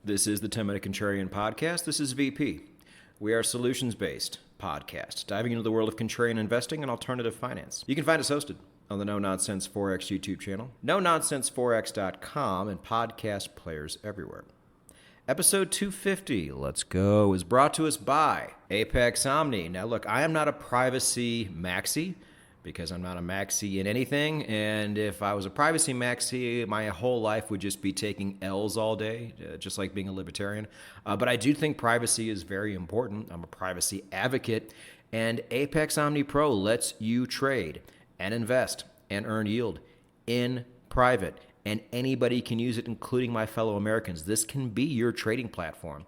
This is the 10-Minute Contrarian Podcast. This is VP. We are a solutions-based podcast, diving into the world of contrarian investing and alternative finance. You can find us hosted on the No Nonsense Forex YouTube channel, NoNonsenseForex.com, and podcast players everywhere. Episode 250, let's go, is brought to us by Apex Omni. Now look, I am not a privacy maxi, because I'm not a maxi in anything, and if I was a privacy maxi, my whole life would just be taking L's all day, just like being a libertarian. But I do think privacy is very important. I'm a privacy advocate, and Apex Omni Pro lets you trade and invest and earn yield in private, and anybody can use it, including my fellow Americans. This can be your trading platform.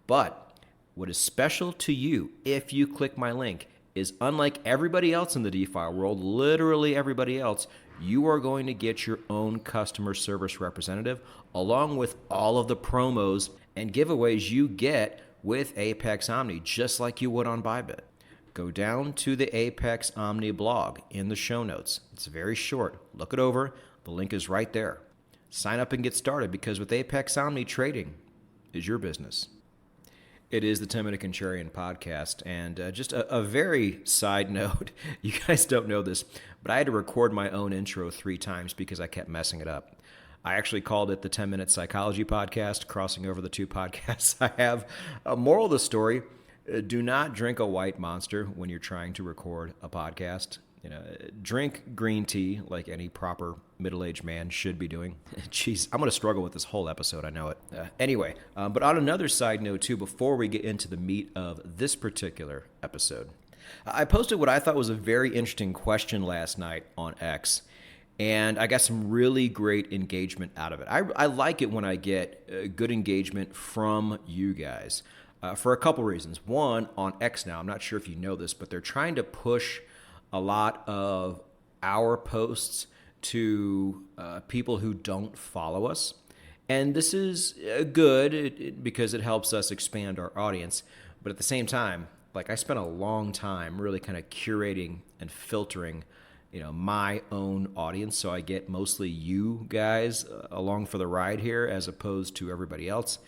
But what is special to you, if you click my link, is unlike everybody else in the DeFi world, literally everybody else, you are going to get your own customer service representative, along with all of the promos and giveaways you get with Apex Omni, just like you would on ByBit. Go down to the Apex Omni blog in the show notes. It's very short. Look it over. The link is right there. Sign up and get started, because with Apex Omni, trading is your business. It is the 10-Minute Contrarian Podcast, and just a very side note, you guys don't know this, but I had to record my own intro 3 times because I kept messing it up. I actually called it the 10-Minute Psychology Podcast, crossing over the 2 podcasts I have. Moral of the story, do not drink a white monster when you're trying to record a podcast. Drink green tea like any proper middle-aged man should be doing. Jeez, I'm going to struggle with this whole episode, I know it. Anyway, but on another side note too, before we get into the meat of this particular episode, I posted what I thought was a very interesting question last night on X, and I got some really great engagement out of it. I like it when I get good engagement from you guys for a couple reasons. One, on X now, I'm not sure if you know this, but they're trying to push a lot of our posts to people who don't follow us. And this is good because it helps us expand our audience. But at the same time, like, I spent a long time really kind of curating and filtering, my own audience. So I get mostly you guys along for the ride here as opposed to everybody else.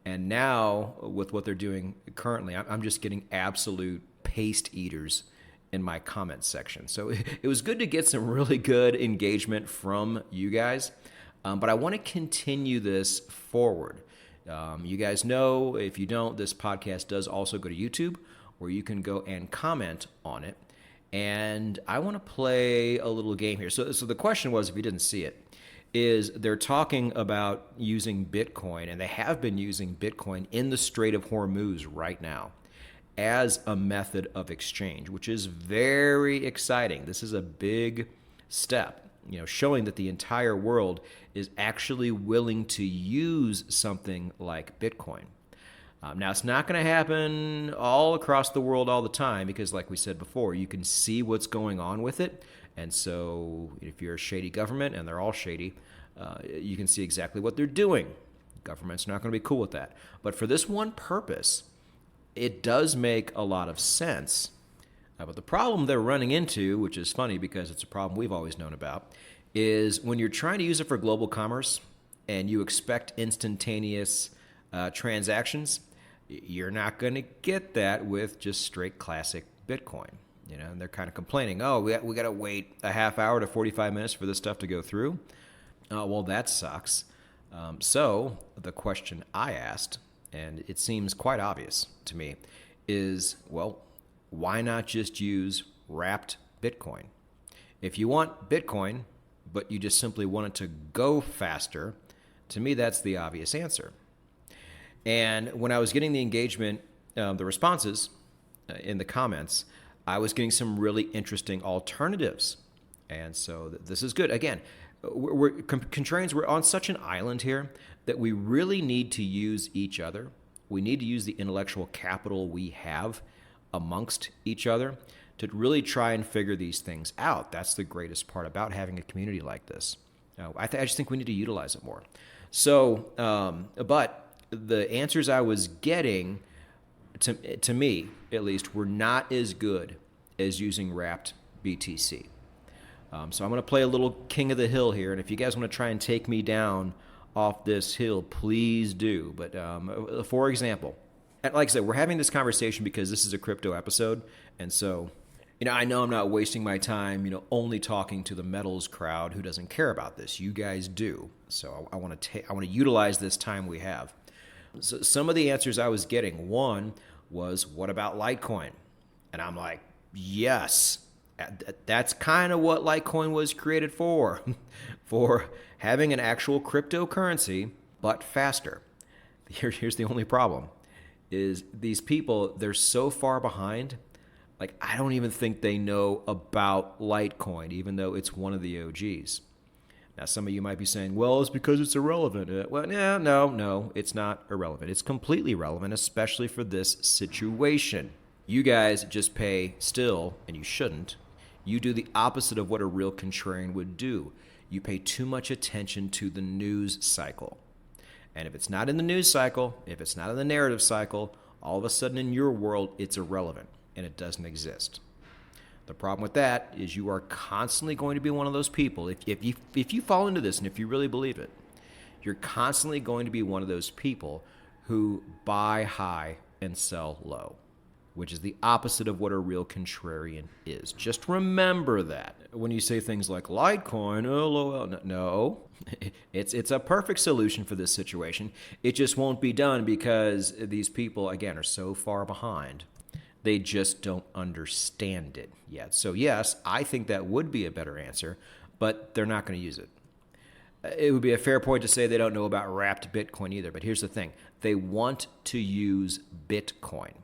And now with what they're doing currently, I'm just getting absolute paste eaters in my comments section. So it was good to get some really good engagement from you guys, but I want to continue this forward. You guys know, if you don't, this podcast does also go to YouTube, where you can go and comment on it. And I want to play a little game here. So the question was, if you didn't see it, is they're talking about using Bitcoin, and they have been using Bitcoin in the Strait of Hormuz right now as a method of exchange, which is very exciting. This is a big step, showing that the entire world is actually willing to use something like Bitcoin. Now, it's not going to happen all across the world all the time, because like we said before, you can see what's going on with it. And so if you're a shady government, and they're all shady, you can see exactly what they're doing. Government's not going to be cool with that. But for this one purpose, it does make a lot of sense. But the problem they're running into, which is funny because it's a problem we've always known about, is when you're trying to use it for global commerce and you expect instantaneous transactions, you're not going to get that with just straight classic Bitcoin. And they're kind of complaining, we got to wait a half hour to 45 minutes for this stuff to go through. Well, that sucks. So the question I asked, and it seems quite obvious to me, is, well, why not just use wrapped Bitcoin? If you want Bitcoin, but you just simply want it to go faster, to me, that's the obvious answer. And when I was getting the engagement, the responses in the comments, I was getting some really interesting alternatives. And so this is good. Again, contrarians, we're on such an island here that we really need to use each other. We need to use the intellectual capital we have amongst each other to really try and figure these things out. That's the greatest part about having a community like this. I just think we need to utilize it more. So, but the answers I was getting, to me at least, were not as good as using wrapped BTC. So I'm going to play a little King of the Hill here, and if you guys want to try and take me down off this hill, please do. But for example, and like I said, we're having this conversation because this is a crypto episode. And so, I know I'm not wasting my time, only talking to the metals crowd who doesn't care about this. You guys do. So I want to utilize this time we have. So some of the answers I was getting, one was, what about Litecoin? And I'm like, yes, that's kind of what Litecoin was created for, for having an actual cryptocurrency, but faster. Here's the only problem, is these people, they're so far behind. Like, I don't even think they know about Litecoin, even though it's one of the OGs. Now, some of you might be saying, well, it's because it's irrelevant. Well, no, it's not irrelevant. It's completely relevant, especially for this situation. You guys just pay still, and you shouldn't. You do the opposite of what a real contrarian would do. You pay too much attention to the news cycle. And if it's not in the news cycle, if it's not in the narrative cycle, all of a sudden in your world, it's irrelevant, and it doesn't exist. The problem with that is you are constantly going to be one of those people. If you fall into this and if you really believe it, you're constantly going to be one of those people who buy high and sell low, which is the opposite of what a real contrarian is. Just remember that. When you say things like Litecoin, LOL, no, it's a perfect solution for this situation. It just won't be done because these people, again, are so far behind. They just don't understand it yet. So yes, I think that would be a better answer, but they're not going to use it. It would be a fair point to say they don't know about wrapped Bitcoin either, but here's the thing. They want to use Bitcoin.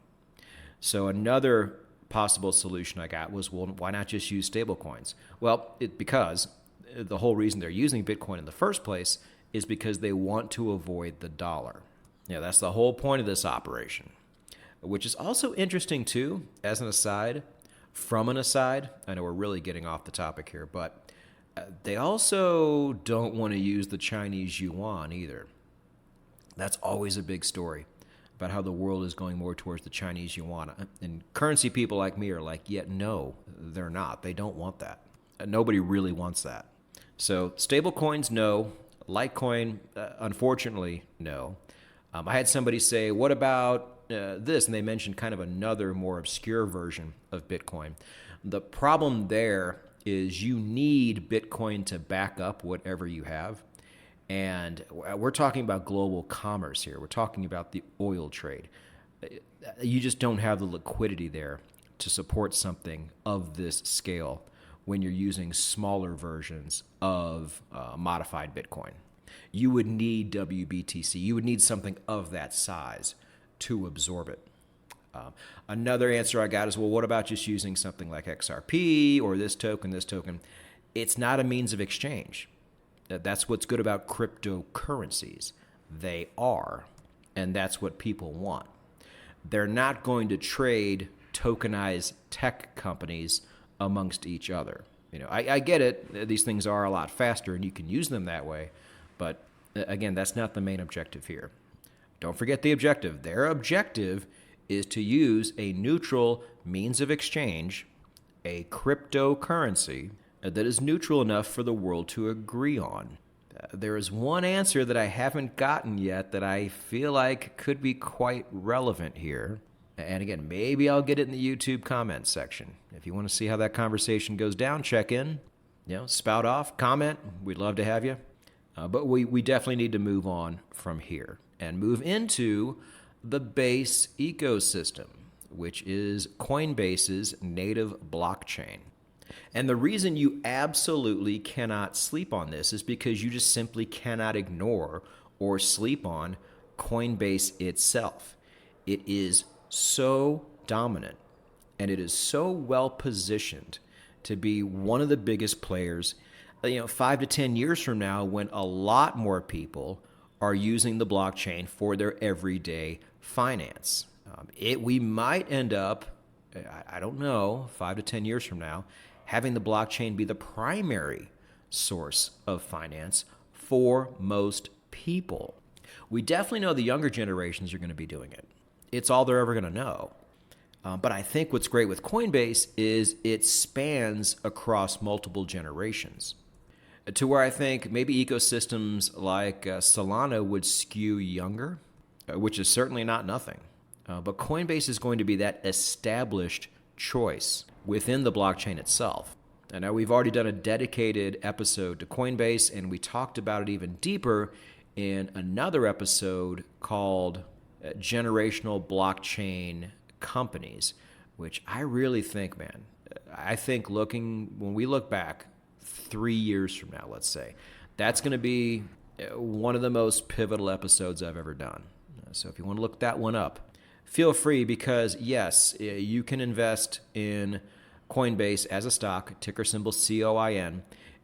So another possible solution I got was, well, why not just use stablecoins? Well, because the whole reason they're using Bitcoin in the first place is because they want to avoid the dollar. That's the whole point of this operation. Which is also interesting, too, as an aside, from an aside. I know we're really getting off the topic here, but they also don't want to use the Chinese yuan either. That's always a big story about how the world is going more towards the Chinese yuan. And currency people like me are like, yeah, no, they're not. They don't want that. Nobody really wants that. So stable coins, no. Litecoin, unfortunately, no. I had somebody say, what about this? And they mentioned kind of another more obscure version of Bitcoin. The problem there is you need Bitcoin to back up whatever you have. And we're talking about global commerce here. We're talking about the oil trade. You just don't have the liquidity there to support something of this scale when you're using smaller versions of modified Bitcoin. You would need WBTC. You would need something of that size to absorb it. Another answer I got is, well, what about just using something like XRP or this token, this token? It's not a means of exchange. That's what's good about cryptocurrencies. They are, and that's what people want. They're not going to trade tokenized tech companies amongst each other. I get it. These things are a lot faster, and you can use them that way. But again, that's not the main objective here. Don't forget the objective. Their objective is to use a neutral means of exchange, a cryptocurrency, that is neutral enough for the world to agree on. There is one answer that I haven't gotten yet that I feel like could be quite relevant here. And again, maybe I'll get it in the YouTube comments section. If you want to see how that conversation goes down, check in, spout off, comment. We'd love to have you. But we definitely need to move on from here and move into the Base ecosystem, which is Coinbase's native blockchain. And the reason you absolutely cannot sleep on this is because you just simply cannot ignore or sleep on Coinbase itself. It is so dominant and it is so well positioned to be one of the biggest players 5 to 10 years from now, when a lot more people are using the blockchain for their everyday finance. We might end up, I don't know, 5 to 10 years from now, having the blockchain be the primary source of finance for most people. We definitely know the younger generations are going to be doing it. It's all they're ever going to know. But I think what's great with Coinbase is it spans across multiple generations. to where I think maybe ecosystems like Solana would skew younger, which is certainly not nothing. But Coinbase is going to be that established choice within the blockchain itself. And now we've already done a dedicated episode to Coinbase, and we talked about it even deeper in another episode called Generational Blockchain Companies, which I really think, man, I think when we look back 3 years from now, let's say, that's going to be one of the most pivotal episodes I've ever done. So if you want to look that one up, feel free, because yes, you can invest in Coinbase as a stock, ticker symbol COIN.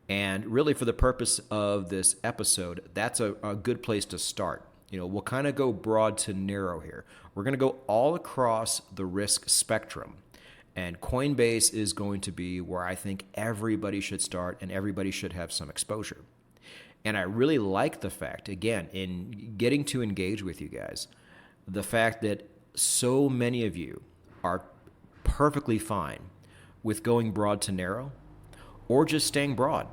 And really for the purpose of this episode, that's a good place to start. We'll kind of go broad to narrow here. We're going to go all across the risk spectrum. And Coinbase is going to be where I think everybody should start and everybody should have some exposure. And I really like the fact, again, in getting to engage with you guys, the fact that so many of you are perfectly fine with going broad to narrow or just staying broad.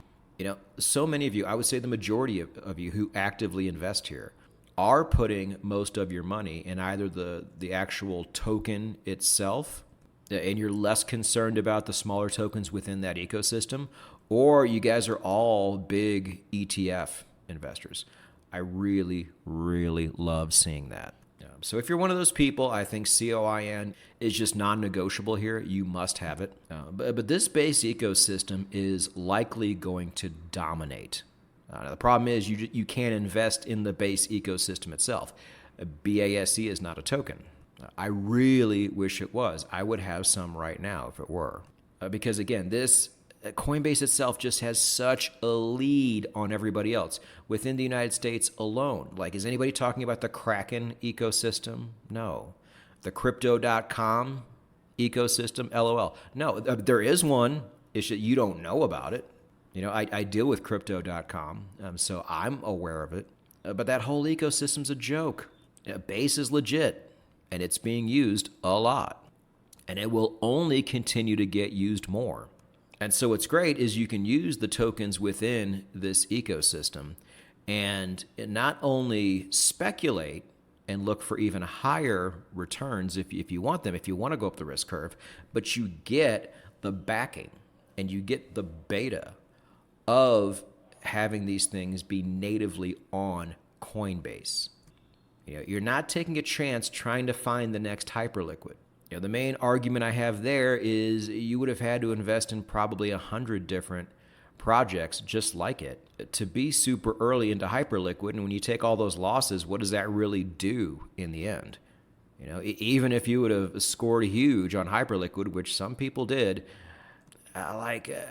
So many of you, I would say the majority of you who actively invest here, are putting most of your money in either the actual token itself, and you're less concerned about the smaller tokens within that ecosystem, or you guys are all big ETF investors. I really, really love seeing that. So if you're one of those people, I think COIN is just non-negotiable here. You must have it. But this base ecosystem is likely going to dominate. The problem is you can't invest in the base ecosystem itself. BASE is not a token. I really wish it was. I would have some right now if it were. Because again, this Coinbase itself just has such a lead on everybody else within the United States alone. Like, is anybody talking about the Kraken ecosystem? No. The crypto.com ecosystem? LOL. No, there is one. It's that you don't know about it. I deal with crypto.com, so I'm aware of it. But that whole ecosystem's a joke. Base is legit, and it's being used a lot. And it will only continue to get used more. And so what's great is you can use the tokens within this ecosystem and not only speculate and look for even higher returns if you want them, if you want to go up the risk curve, but you get the backing and you get the beta of having these things be natively on Coinbase. You're not taking a chance trying to find the next hyperliquid. The main argument I have there is you would have had to invest in probably 100 different projects just like it to be super early into hyperliquid. And when you take all those losses, what does that really do in the end? Even if you would have scored huge on hyperliquid, which some people did,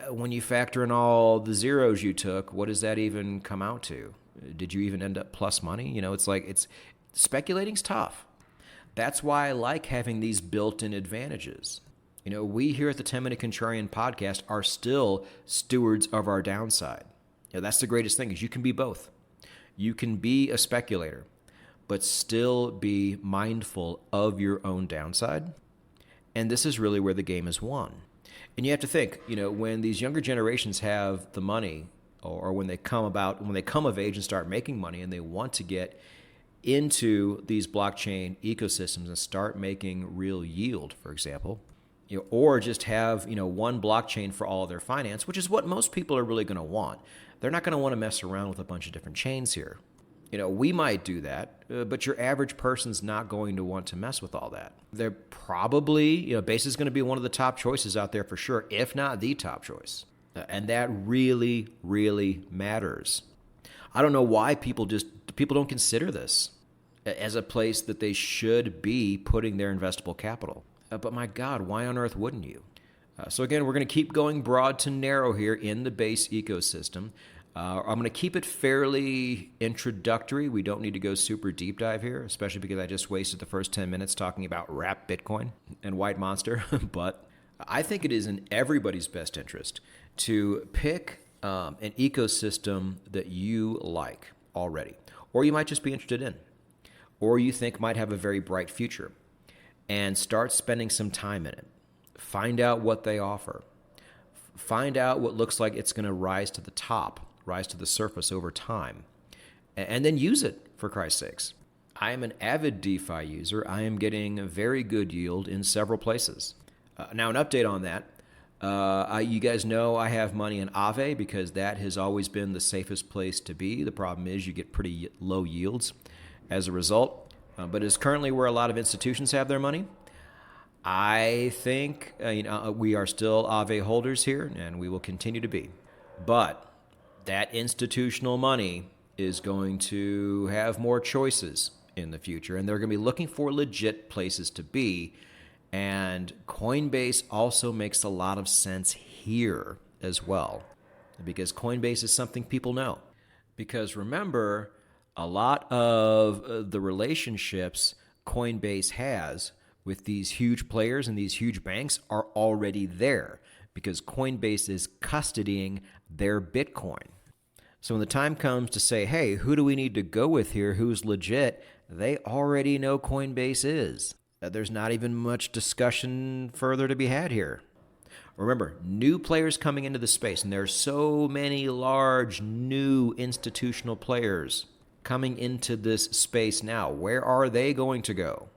when you factor in all the zeros you took, what does that even come out to? Did you even end up plus money? It's speculating's tough. That's why I like having these built-in advantages. We here at the 10-Minute Contrarian podcast are still stewards of our downside. That's the greatest thing, is you can be both. You can be a speculator, but still be mindful of your own downside. And this is really where the game is won. And you have to think, when these younger generations have the money, or when they come of age and start making money and they want to get into these blockchain ecosystems and start making real yield, for example, or just have one blockchain for all of their finance, which is what most people are really going to want. They're not going to want to mess around with a bunch of different chains here. We might do that, but your average person's not going to want to mess with all that. They're probably, Base is going to be one of the top choices out there for sure, if not the top choice. And that really, really matters. I don't know why people don't consider this as a place that they should be putting their investable capital. But my God, why on earth wouldn't you? So again, we're going to keep going broad to narrow here in the base ecosystem. I'm going to keep it fairly introductory. We don't need to go super deep dive here, especially because I just wasted the first 10 minutes talking about Wrap Bitcoin and White Monster. But I think it is in everybody's best interest to pick an ecosystem that you like already, or you might just be interested in, or you think might have a very bright future, and start spending some time in it. Find out what they offer. Find out what looks like it's going to rise to the top rise to the surface over time, and then use it, for Christ's sakes. I am an avid DeFi user. I am getting a very good yield in several places. Now, an update on that. You guys know I have money in Aave because that has always been the safest place to be. The problem is you get pretty low yields as a result, but it's currently where a lot of institutions have their money. I think we are still Aave holders here, and we will continue to be. But that institutional money is going to have more choices in the future, and they're going to be looking for legit places to be. And Coinbase also makes a lot of sense here as well, because Coinbase is something people know. Because remember, a lot of the relationships Coinbase has with these huge players and these huge banks are already there, because Coinbase is custodying their Bitcoin. So when the time comes to say, hey, who do we need to go with here? Who's legit? They already know Coinbase is. There's not even much discussion further to be had here. Remember, new players coming into the space, and there are so many large new institutional players coming into this space now. Where are they going to go?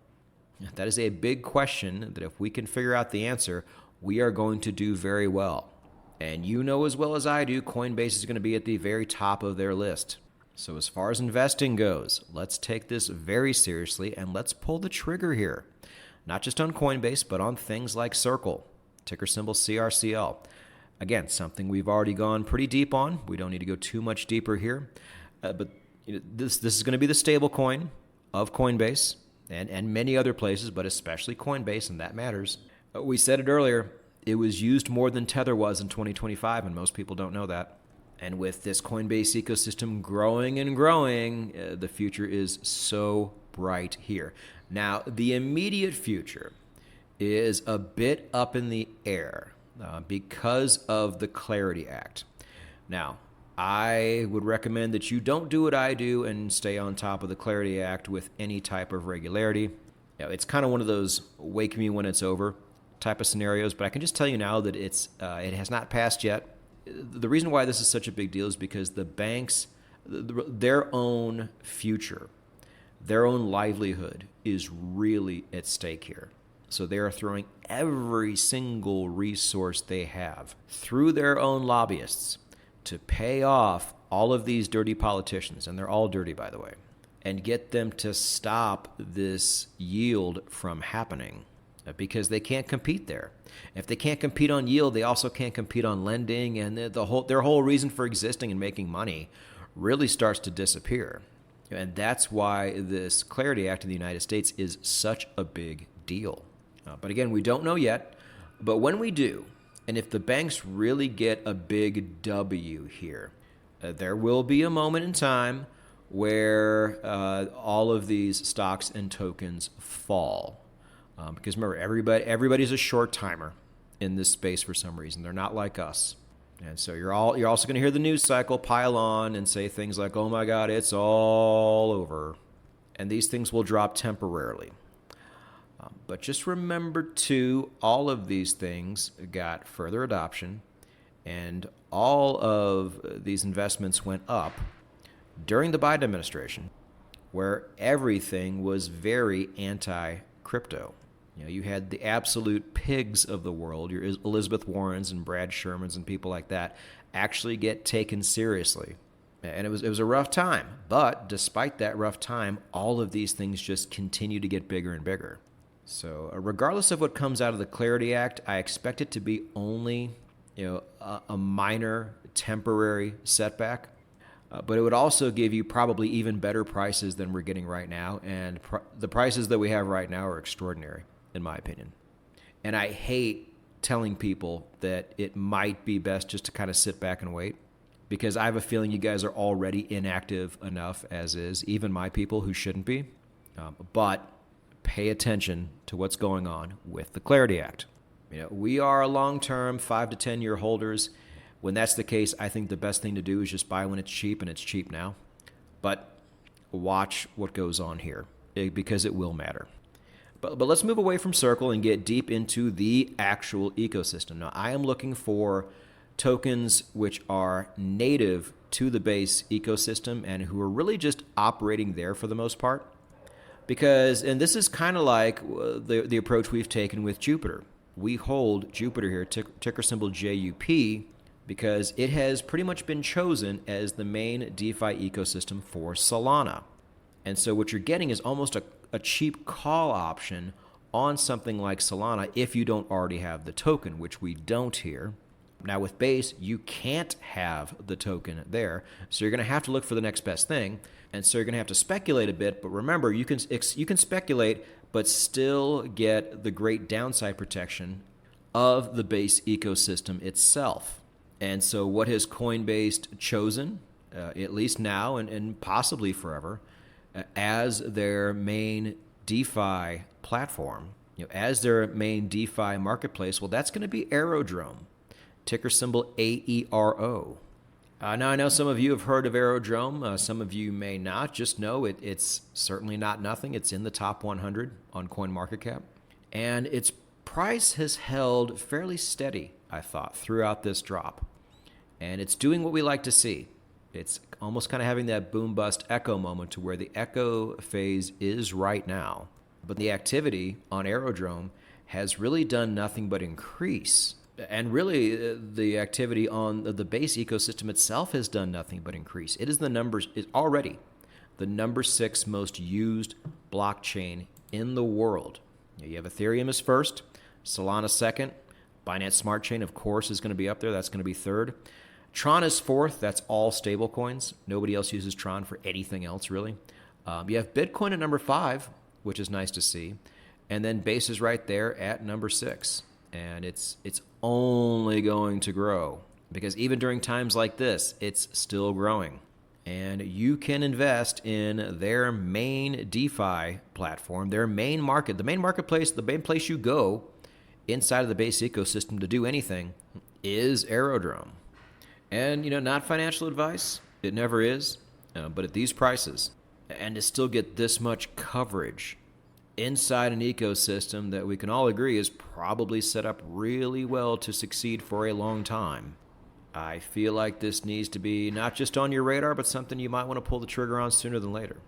That is a big question that if we can figure out the answer, we are going to do very well. And you know as well as I do, Coinbase is going to be at the very top of their list. So as far as investing goes, let's take this very seriously and let's pull the trigger here. Not just on Coinbase, but on things like Circle, ticker symbol CRCL. Again, something we've already gone pretty deep on. We don't need to go too much deeper here. But this is going to be the stable coin of Coinbase and many other places, but especially Coinbase, and that matters. We said it earlier, it was used more than Tether was in 2025, and most people don't know that. And with this Coinbase ecosystem growing and growing, the future is so bright here. Now, the immediate future is a bit up in the air because of the Clarity Act. Now, I would recommend that you don't do what I do and stay on top of the Clarity Act with any type of regularity. It's kind of one of those wake me when it's over type of scenarios, but I can just tell you now that it has not passed yet. The reason why this is such a big deal is because the banks, their own future, their own livelihood is really at stake here. So they are throwing every single resource they have through their own lobbyists to pay off all of these dirty politicians, and they're all dirty, by the way, and get them to stop this yield from happening because they can't compete there. If they can't compete on yield, they also can't compete on lending, and their whole reason for existing and making money really starts to disappear. And that's why this Clarity Act in the United States is such a big deal. But again, we don't know yet. But when we do, and if the banks really get a big W here, there will be a moment in time where all of these stocks and tokens fall. Because remember, everybody's a short timer in this space for some reason. They're not like us. And so you're also going to hear the news cycle pile on and say things like, oh my God, it's all over. And these things will drop temporarily. But just remember, too, all of these things got further adoption, and all of these investments went up during the Biden administration, where everything was very anti-crypto. You had the absolute pigs of the world, your Elizabeth Warrens and Brad Shermans and people like that, actually get taken seriously. And it was a rough time. But despite that rough time, all of these things just continue to get bigger and bigger. So regardless of what comes out of the Clarity Act, I expect it to be only a minor temporary setback. But it would also give you probably even better prices than we're getting right now. And the prices that we have right now are extraordinary, in my opinion. And I hate telling people that it might be best just to kind of sit back and wait, because I have a feeling you guys are already inactive enough as is, even my people who shouldn't be. But pay attention to what's going on with the Clarity Act. We are long-term 5 to 10 year holders. When that's the case, I think the best thing to do is just buy when it's cheap, and it's cheap now. But watch what goes on here, because it will matter. But let's move away from Circle and get deep into the actual ecosystem. Now, I am looking for tokens which are native to the Base ecosystem and who are really just operating there for the most part. Because, and this is kind of like the approach we've taken with Jupiter. We hold Jupiter here, ticker symbol JUP, because it has pretty much been chosen as the main DeFi ecosystem for Solana. And so what you're getting is almost a cheap call option on something like Solana if you don't already have the token, which we don't here. Now with Base, you can't have the token there, so you're going to have to look for the next best thing, and so you're going to have to speculate a bit. But remember, you can speculate, but still get the great downside protection of the Base ecosystem itself. And so, what has Coinbase chosen, at least now and possibly forever, as their main DeFi platform, as their main DeFi marketplace? Well, that's going to be Aerodrome. Ticker symbol AERO. Now, I know some of you have heard of Aerodrome. Some of you may not. Just know it's certainly not nothing. It's in the top 100 on CoinMarketCap. And its price has held fairly steady, I thought, throughout this drop. And it's doing what we like to see. It's almost kind of having that boom-bust echo moment to where the echo phase is right now. But the activity on Aerodrome has really done nothing but increase. And really, the activity on the Base ecosystem itself has done nothing but increase. It is already the number 6 most used blockchain in the world. You have Ethereum as first, Solana second, Binance Smart Chain, of course, is going to be up there. That's going to be third. Tron is fourth. That's all stablecoins. Nobody else uses Tron for anything else, really. You have Bitcoin at number 5, which is nice to see. And then Base is right there at number 6. And it's only going to grow, because even during times like this, it's still growing. And you can invest in their main DeFi platform, their main market, the main marketplace, the main place you go inside of the Base ecosystem to do anything is Aerodrome. And, not financial advice. It never is. But at these prices, and to still get this much coverage inside an ecosystem that we can all agree is probably set up really well to succeed for a long time, I feel like this needs to be not just on your radar, but something you might want to pull the trigger on sooner than later.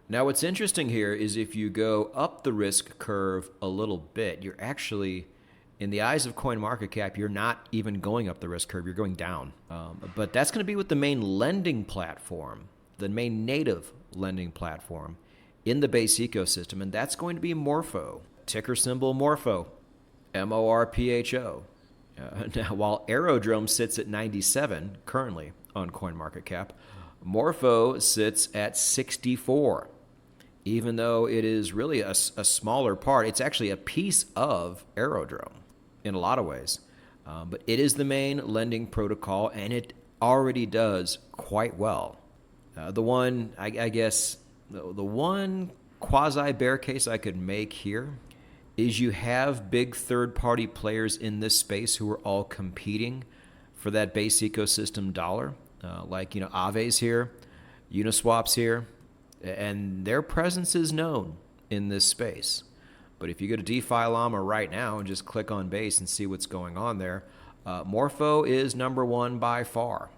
Now, what's interesting here is if you go up the risk curve a little bit, you're actually, in the eyes of CoinMarketCap, you're not even going up the risk curve, you're going down. But that's going to be with the main lending platform, the main native lending platform in the Base ecosystem, and that's going to be Morpho. Ticker symbol Morpho, MORPHO. Now, while Aerodrome sits at 97 currently on CoinMarketCap, Morpho sits at 64. Even though it is really a smaller part, it's actually a piece of Aerodrome in a lot of ways. But it is the main lending protocol, and it already does quite well. The one quasi-bear case I could make here is you have big third-party players in this space who are all competing for that Base ecosystem dollar, like Aave's here, Uniswap's here, and their presence is known in this space. But if you go to DeFi Llama right now and just click on Base and see what's going on there, Morpho is number 1 by far.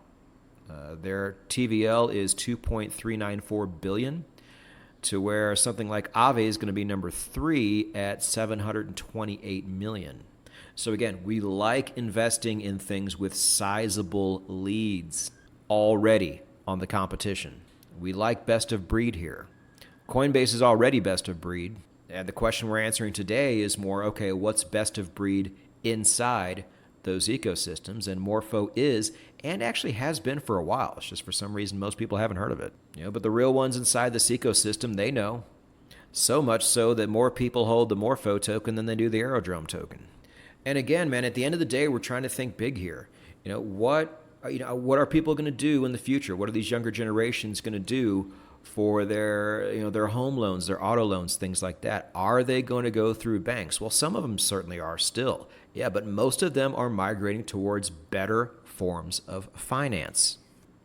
Their TVL is 2.394 billion, to where something like Aave is going to be number 3 at 728 million. So again, we like investing in things with sizable leads already on the competition. We like best of breed here. Coinbase is already best of breed, and the question we're answering today is more, okay, what's best of breed inside those ecosystems? And Morpho is, and actually has been for a while. It's just for some reason most people haven't heard of it. But the real ones inside this ecosystem, they know. So much so that more people hold the Morpho token than they do the Aerodrome token. And again, man, at the end of the day, we're trying to think big here. What are people going to do in the future? What are these younger generations going to do for their home loans, their auto loans, things like that? Are they going to go through banks? Well, some of them certainly are still. Yeah, but most of them are migrating towards better forms of finance.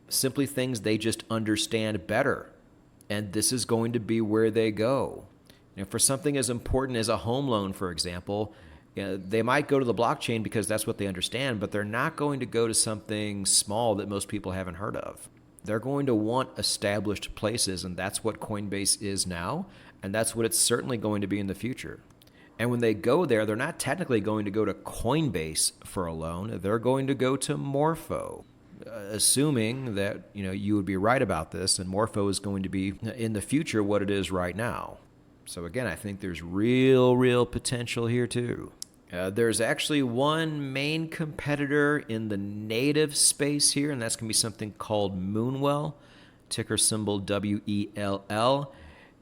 Simply things they just understand better. And this is going to be where they go. For something as important as a home loan, for example, They might go to the blockchain because that's what they understand, but they're not going to go to something small that most people haven't heard of. They're going to want established places, and that's what Coinbase is now, and that's what it's certainly going to be in the future. And when they go there, they're not technically going to go to Coinbase for a loan. They're going to go to Morpho, assuming that you would be right about this, and Morpho is going to be in the future what it is right now. So again, I think there's real potential here too. There's actually one main competitor in the native space here, and that's going to be something called Moonwell, ticker symbol WELL.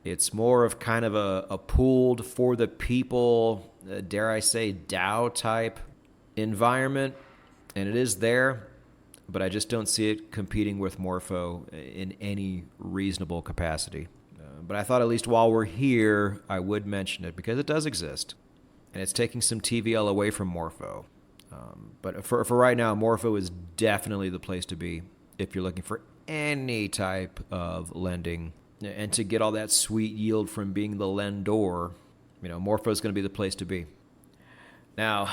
It's more of kind of a pooled for the people, dare I say, DAO type environment, and it is there, but I just don't see it competing with Morpho in any reasonable capacity. But I thought at least while we're here, I would mention it because it does exist. And it's taking some TVL away from Morpho. But for right now, Morpho is definitely the place to be if you're looking for any type of lending. And to get all that sweet yield from being the lendor, Morpho is going to be the place to be. Now,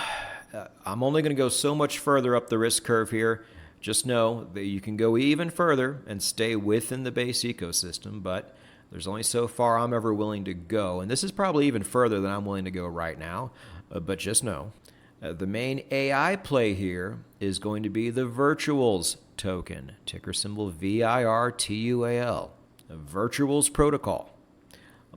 I'm only going to go so much further up the risk curve here. Just know that you can go even further and stay within the base ecosystem, but there's only so far I'm ever willing to go, and this is probably even further than I'm willing to go right now, but just know the main AI play here is going to be the Virtuals token, ticker symbol VIRTUAL. The Virtuals protocol,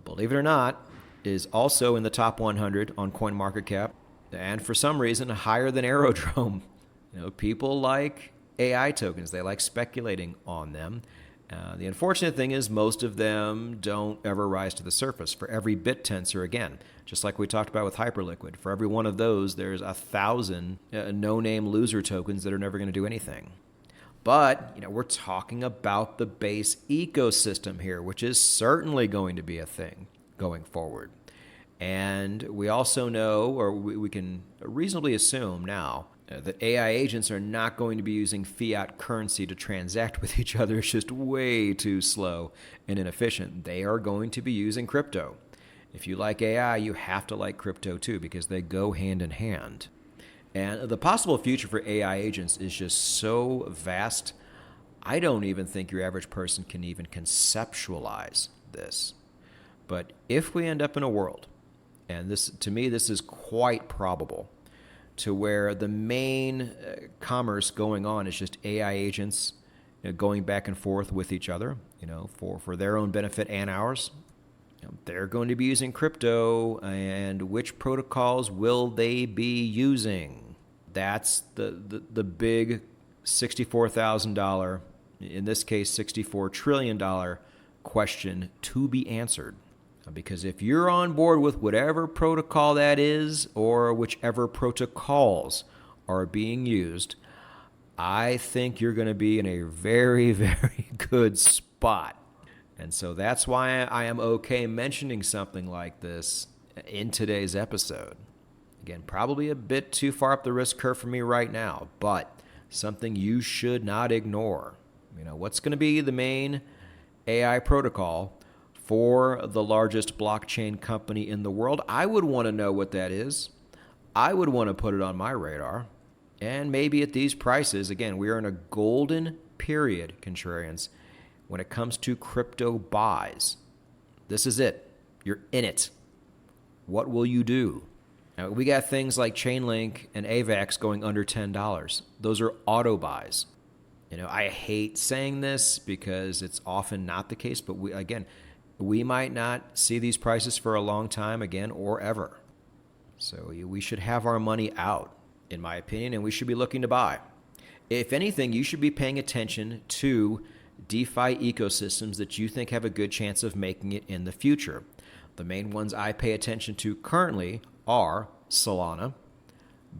believe it or not, is also in the top 100 on CoinMarketCap, and for some reason higher than Aerodrome. People like AI tokens. They like speculating on them. The unfortunate thing is most of them don't ever rise to the surface. For every bit tensor, again, just like we talked about with Hyperliquid, for every one of those, there's 1,000 no-name loser tokens that are never going to do anything. But, we're talking about the base ecosystem here, which is certainly going to be a thing going forward. And we also know, or we can reasonably assume now, that AI agents are not going to be using fiat currency to transact with each other. It's just way too slow and inefficient. They are going to be using crypto. If you like AI, you have to like crypto too, because they go hand in hand. And the possible future for AI agents is just so vast, I don't even think your average person can even conceptualize this. But if we end up in a world, and this, to me, this is quite probable, to where the main commerce going on is just AI agents going back and forth with each other, for their own benefit and ours. They're going to be using crypto, and which protocols will they be using? That's the big $64,000, in this case $64 trillion question to be answered. Because if you're on board with whatever protocol that is, or whichever protocols are being used, I think you're going to be in a very, very good spot. And so that's why I am okay mentioning something like this in today's episode. Again, probably a bit too far up the risk curve for me right now, but something you should not ignore. What's going to be the main AI protocol for the largest blockchain company in the world? I would want to know what that is. I would want to put it on my radar. And maybe at these prices, again, we are in a golden period, contrarians, when it comes to crypto buys. This is it. You're in it. What will you do? Now, we got things like Chainlink and AVAX going under $10. Those are auto buys. I hate saying this because it's often not the case, but we might not see these prices for a long time again or ever. So we should have our money out, in my opinion, and we should be looking to buy. If anything, you should be paying attention to DeFi ecosystems that you think have a good chance of making it in the future. The main ones I pay attention to currently are Solana,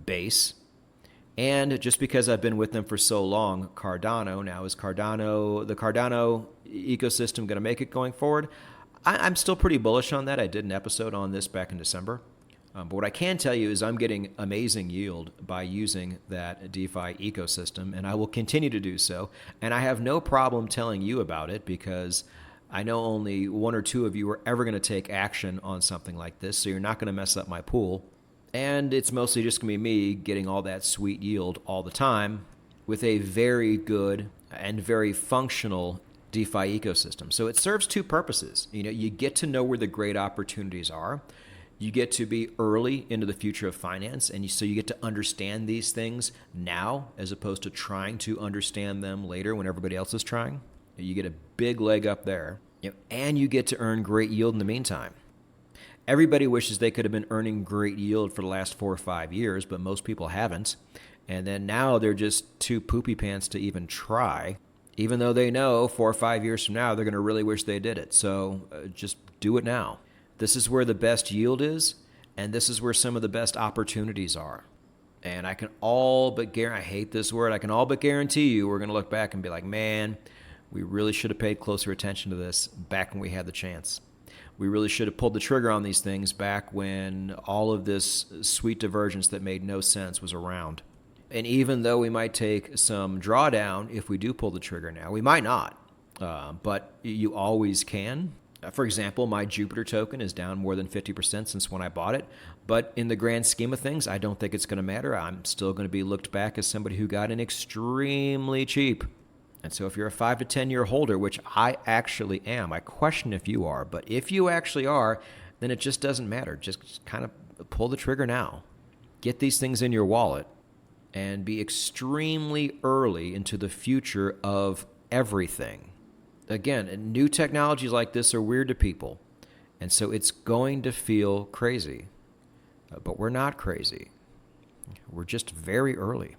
Base, and just because I've been with them for so long, Cardano. Now, is the Cardano ecosystem going to make it going forward? I'm still pretty bullish on that. I did an episode on this back in December. But what I can tell you is I'm getting amazing yield by using that DeFi ecosystem, and I will continue to do so. And I have no problem telling you about it because I know only one or two of you are ever going to take action on something like this, so you're not going to mess up my pool. And it's mostly just going to be me getting all that sweet yield all the time with a very good and very functional DeFi ecosystem. So it serves two purposes. You get to know where the great opportunities are. You get to be early into the future of finance, and so you get to understand these things now as opposed to trying to understand them later when everybody else is trying. You get a big leg up there, and you get to earn great yield in the meantime. Everybody wishes they could have been earning great yield for the last 4 or 5 years, but most people haven't. And then now they're just too poopy pants to even try, even though they know 4 or 5 years from now they're going to really wish they did it. So just do it now. This is where the best yield is, and this is where some of the best opportunities are. And I can all but guarantee, I hate this word, I can all but guarantee you we're going to look back and be like, man, we really should have paid closer attention to this back when we had the chance. We really should have pulled the trigger on these things back when all of this sweet divergence that made no sense was around. And even though we might take some drawdown if we do pull the trigger now, we might not, but you always can. For example, my Jupiter token is down more than 50% since when I bought it, but in the grand scheme of things, I don't think it's going to matter. I'm still going to be looked back as somebody who got in extremely cheap. And so if you're a 5 to 10 year holder, which I actually am, I question if you are, but if you actually are, then it just doesn't matter. Just kind of pull the trigger now. Get these things in your wallet and be extremely early into the future of everything. Again, new technologies like this are weird to people, and so it's going to feel crazy. But we're not crazy. We're just very early.